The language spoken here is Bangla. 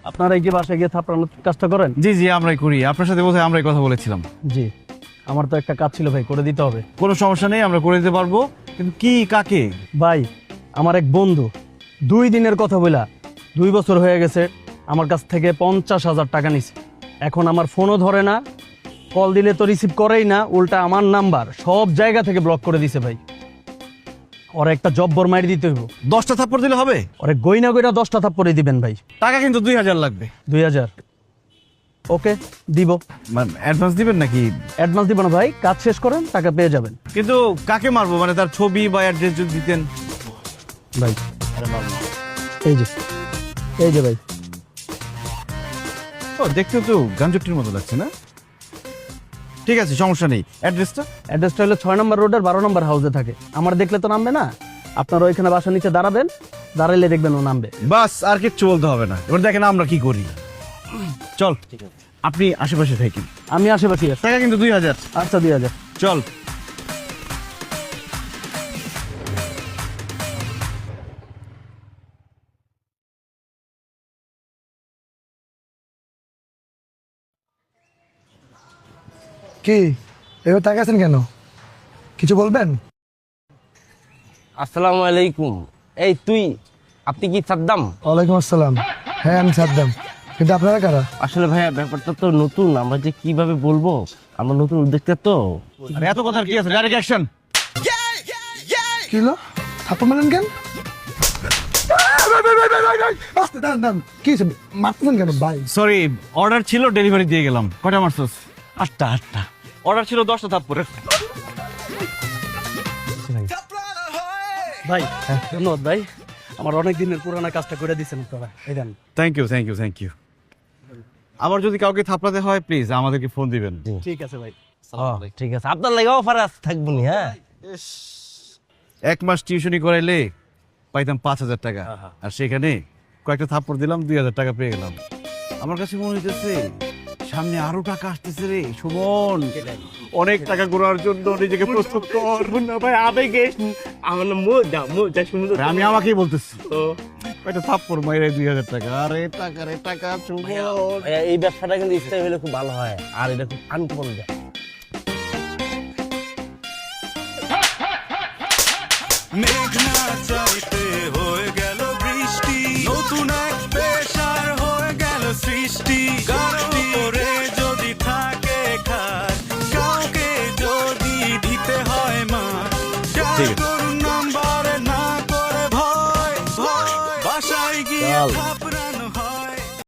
আপনারা কি বাসায় গিয়ে থাপড়ানোর কাজটা করেন? জি জি আমরাই করি, আপনার সাথে বোধহয় আমরাই কথা বলেছিলাম। জি, আমার তো একটা কাজ ছিল ভাই, করে দিতে হবে। কোনো সমস্যা নেই, আমরা করে দিতে পারবো, কিন্তু কি কাকে? ভাই, আমার এক বন্ধু 2 দিনের কথা বলা 2 বছর হয়ে গেছে, আমার কাছ থেকে 50,000 টাকা নিছে। এখন আমার ফোনও ধরে না, কল দিলে তো রিসিভ করেই না, উল্টা আমার নাম্বার সব জায়গা থেকে ব্লক করে দিছে ভাই। ওরে একটা জব্বর মারি দিতে হইব। 10টা থাপ্পড় দিলে হবে? ওরে গইনা গইনা 10টা থাপ্পড়ে দিবেন ভাই। টাকা কিন্তু 2000 লাগবে। 2000? ওকে, দিব। অ্যাডভান্স দিবেন নাকি? অ্যাডভান্স দিব না ভাই, কাজ শেষ করেন, টাকা পেয়ে যাবেন। কিন্তু কাকে মারবো, মানে তার ছবি বা অ্যাড্রেস যদি দিতেন। ভাই এই যে, এই যে ভাই। ও, দেখতে তো গাঞ্জটির মতো লাগছে না? ঠিক আছে, সমস্যা নেই। অ্যাড্রেসটা? অ্যাড্রেসটা হলো 6 নম্বর রোডের 12 নম্বর হাউসে থাকে। আমার দেখলে তো নামবে না, আপনারা ওইখানে বাসার নিচে দাঁড়াবেন, দাঁড়াইলে দেখবেন ও নামবে। বাস, আর কিচ্ছু বলতে হবে না। এবার দেখেন আমরা কি করি। চল, আপনি আশেপাশে থাকেন, আমি আশেপাশে আছি। টাকা কিন্তু 2000। আচ্ছা 2000। চল। কি এবার তাকাচ্ছেন কেন? কিছু বলবেন? আসসালামু আলাইকুম। এই তুই, আপনি কি সাদ্দাম? ওয়ালাইকুম আসসালাম। হ্যাঁ আমি সাদ্দাম, কিন্তু আপনারা কারা? আসলে ভাইয়া ব্যাপারটা তো নতুন, আমরা যে কিভাবে বলবো, আমরা নতুন উদ্যোক্তা তো। আরে এত কথার কি আছে, ডাইরেক্ট অ্যাকশন। কি হলো? থাপ্পড় মারলেন কেন? আস্তে, দাঁড়ান দাঁড়ান, কি হয়েছে? মারতেছেন কেন ভাই? সরি, অর্ডার ছিল, ডেলিভারি দিয়ে গেলাম। কয়টা মারছস? 8টা। অর্ডার ছিল 10টা থাপ্পড়। ভাই ধন্যবাদ ভাই, আমার অনেক দিনের পুরানা কাজটা করে দিচ্ছেন আপনারা। এই দেন। Thank you, thank you, thank you. আবার যদি কাউকে থাপড়াতে হয় প্লিজ আমাদেরকে ফোন দিবেন। ঠিক আছে ভাই। ঠিক আছে, আপনার লাগে অফার থাকবো নি। হ্যাঁ, 1 মাস টিউশনি করাইলে পাইতাম 5000 টাকা, আর সেখানে কয়েকটা থাপ্পড় দিলাম, 2000 টাকা পেয়ে গেলাম। আমার কাছে মনে হইতেছে সামনে আরো টাকা আসতেছে রে সুমন। অনেক টাকা ঘোরার জন্য নিজেকে প্রস্তুত কর। না ভাই, আবেগে আমার মোজা সুন্দর। আমি আমাকেই বলতেছি, কয়েকটা থাপ্পড় মাইরে 2000 টাকা। আরে টাকা রে টাকা সুমন। ভাইয়া, এই ব্যবসাটা কিন্তু স্থায়ী হলে খুব ভালো হয়, আর এটা খুব আনকমন যায়।